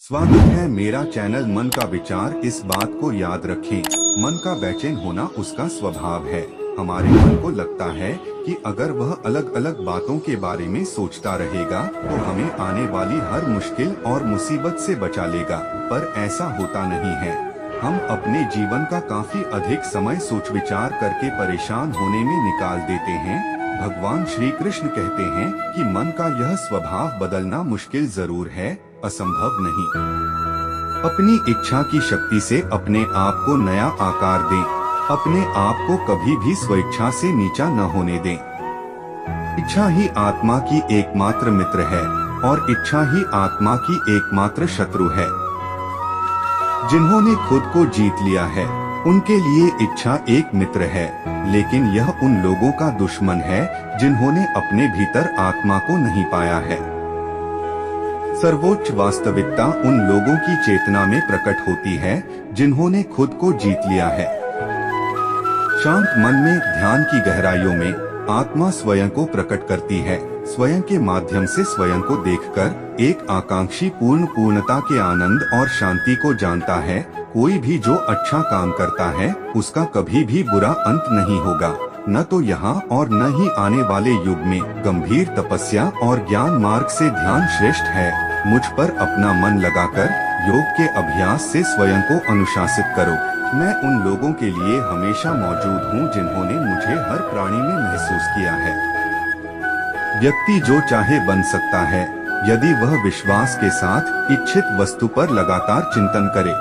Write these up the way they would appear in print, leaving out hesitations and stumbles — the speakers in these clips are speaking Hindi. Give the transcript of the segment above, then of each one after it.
स्वागत है मेरा चैनल मन का विचार। इस बात को याद रखें, मन का बेचैन होना उसका स्वभाव है। हमारे मन को लगता है कि अगर वह अलग अलग बातों के बारे में सोचता रहेगा तो हमें आने वाली हर मुश्किल और मुसीबत से बचा लेगा, पर ऐसा होता नहीं है। हम अपने जीवन का काफी अधिक समय सोच विचार करके परेशान होने में निकाल देते हैं। भगवान श्री कृष्ण कहते हैं कि मन का यह स्वभाव बदलना मुश्किल जरूर है, असंभव नहीं। अपनी इच्छा की शक्ति से अपने आप को नया आकार दें। अपने आप को कभी भी स्वेच्छा से नीचा न होने दें। इच्छा ही आत्मा की एकमात्र मित्र है और इच्छा ही आत्मा की एकमात्र शत्रु है। जिन्होंने खुद को जीत लिया है उनके लिए इच्छा एक मित्र है, लेकिन यह उन लोगों का दुश्मन है जिन्होंने अपने भीतर आत्मा को नहीं पाया है। सर्वोच्च वास्तविकता उन लोगों की चेतना में प्रकट होती है जिन्होंने खुद को जीत लिया है। शांत मन में ध्यान की गहराइयों में आत्मा स्वयं को प्रकट करती है। स्वयं के माध्यम से स्वयं को देखकर एक आकांक्षी पूर्णता के आनंद और शांति को जानता है। कोई भी जो अच्छा काम करता है उसका कभी भी बुरा अंत नहीं होगा, न तो यहाँ और न ही आने वाले युग में। गंभीर तपस्या और ज्ञान मार्ग से ध्यान श्रेष्ठ है। मुझ पर अपना मन लगाकर योग के अभ्यास से स्वयं को अनुशासित करो। मैं उन लोगों के लिए हमेशा मौजूद हूँ जिन्होंने मुझे हर प्राणी में महसूस किया है। व्यक्ति जो चाहे बन सकता है यदि वह विश्वास के साथ इच्छित वस्तु पर लगातार चिंतन करे।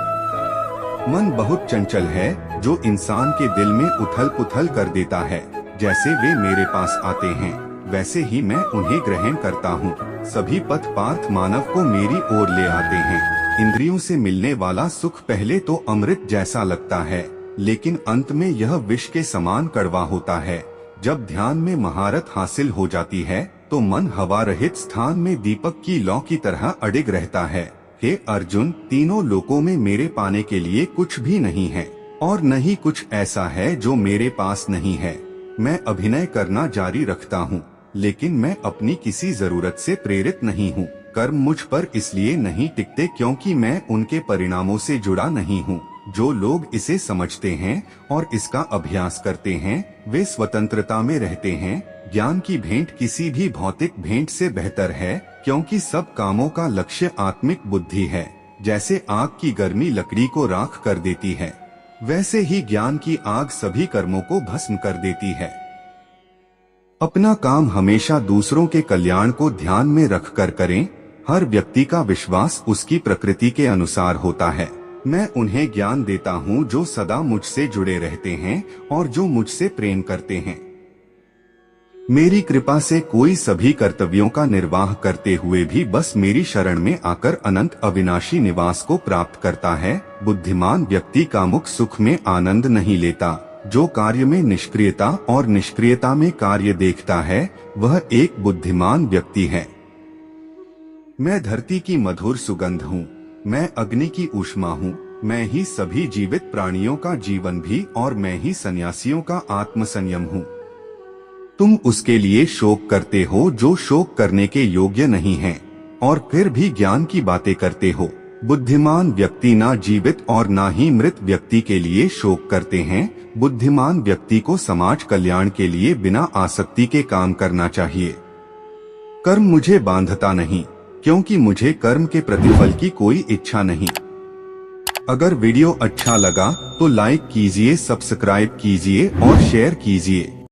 मन बहुत चंचल है जो इंसान के दिल में उथल पुथल कर देता है। जैसे वे मेरे पास आते हैं वैसे ही मैं उन्हें ग्रहण करता हूँ। सभी पथ पार्थ मानव को मेरी ओर ले आते हैं। इंद्रियों से मिलने वाला सुख पहले तो अमृत जैसा लगता है, लेकिन अंत में यह विष के समान कड़वा होता है। जब ध्यान में महारत हासिल हो जाती है तो मन हवा रहित स्थान में दीपक की लौ की तरह अडिग रहता है। हे अर्जुन, तीनों लोकों में मेरे पाने के लिए कुछ भी नहीं है और न ही कुछ ऐसा है जो मेरे पास नहीं है। मैं अभिनय करना जारी रखता हूँ, लेकिन मैं अपनी किसी जरूरत से प्रेरित नहीं हूँ। कर्म मुझ पर इसलिए नहीं टिकते क्योंकि मैं उनके परिणामों से जुड़ा नहीं हूँ। जो लोग इसे समझते हैं और इसका अभ्यास करते हैं वे स्वतंत्रता में रहते हैं। ज्ञान की भेंट किसी भी भौतिक भेंट से बेहतर है, क्योंकि सब कामों का लक्ष्य आत्मिक बुद्धि है। जैसे आग की गर्मी लकड़ी को राख कर देती है, वैसे ही ज्ञान की आग सभी कर्मों को भस्म कर देती है। अपना काम हमेशा दूसरों के कल्याण को ध्यान में रखकर करें। हर व्यक्ति का विश्वास उसकी प्रकृति के अनुसार होता है। मैं उन्हें ज्ञान देता हूँ जो सदा मुझसे जुड़े रहते हैं और जो मुझसे प्रेम करते हैं। मेरी कृपा से कोई सभी कर्तव्यों का निर्वाह करते हुए भी बस मेरी शरण में आकर अनंत अविनाशी निवास को प्राप्त करता है। बुद्धिमान व्यक्ति का मुख सुख में आनंद नहीं लेता। जो कार्य में निष्क्रियता और निष्क्रियता में कार्य देखता है वह एक बुद्धिमान व्यक्ति है। मैं धरती की मधुर सुगंध हूँ, मैं अग्नि की ऊष्मा हूँ, मैं ही सभी जीवित प्राणियों का जीवन भी और मैं ही सन्यासियों का आत्मसंयम हूँ। तुम उसके लिए शोक करते हो जो शोक करने के योग्य नहीं है और फिर भी ज्ञान की बातें करते हो। बुद्धिमान व्यक्ति ना जीवित और ना ही मृत व्यक्ति के लिए शोक करते हैं। बुद्धिमान व्यक्ति को समाज कल्याण के लिए बिना आसक्ति के काम करना चाहिए। कर्म मुझे बांधता नहीं, क्योंकि मुझे कर्म के प्रतिफल की कोई इच्छा नहीं। अगर वीडियो अच्छा लगा तो लाइक कीजिए, सब्सक्राइब कीजिए और शेयर कीजिए।